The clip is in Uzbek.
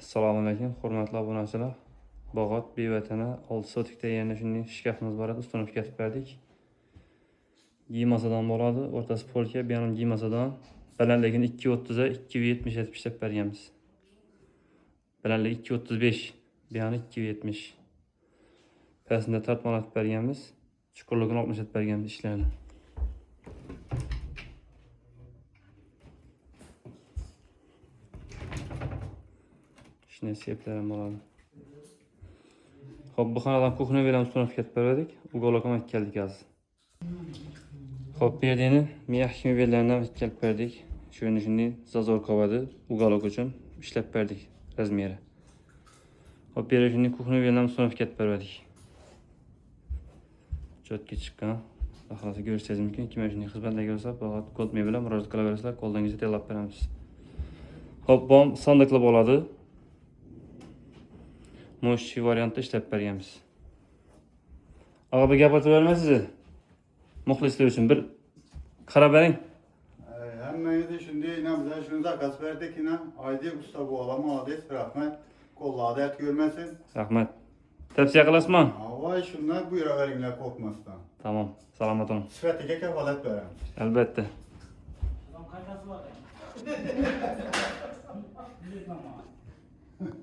Assalomu alaykum, hurmatli obunachilar. Bog'ot bevatana 6 sotikda yana shunday shkafimiz bor edi, ustini o'tkazib berdik. Giymasadan bo'ladi, o'rtasi polka, bu ham giymasadan. Balandligini 2.30 ga 2.70 etib ishlab berganmiz. Balandligi 2.35, bu ham 2.70. Pasida tortmolatib berganmiz. Chuqurligini 60 etib berganmiz ishlarni. Shunday seplarım bo'ladi. Xo'p, bu xonadan kuxni veramiz, ustini o'tkazib berdik. Uголокка keldik hozir. Xo'p, bu yerda miyahki mebellardan kelib berdik. Shunday zazor qovadi, uголок uchun ishlab berdik razmeri. Xo'p, bu yerda shunday kuxni veramiz, ustini o'tkazib berdik. Chotga chiqqan. Xohlasa ko'rishingiz mumkin. Kim shunday xizmatlarga bo'lsa, faqat kod bilan murojaat qilaverasizlar, qo'lingizga tayyorlab beramiz. Xo'p, bu sandiqli bo'ladi. Mo'shi variantda ishlab berganmiz. Ağa bir gap aytib bermaysiz? Muxlislar uchun bir qarab bering. Hammangizni shunday bilan shuni zakaz berdik, Aydi usta bu olama adres rahmat. Qo'lladi et görmesin. Rahmat. Tavsiya qilasizmi? Voy shundan buyuraveringlar qo'rqmasdan. Tamam. Salomat bo'ling. Sifatiga kafolat beramiz. Albatta. Qaytasi bor.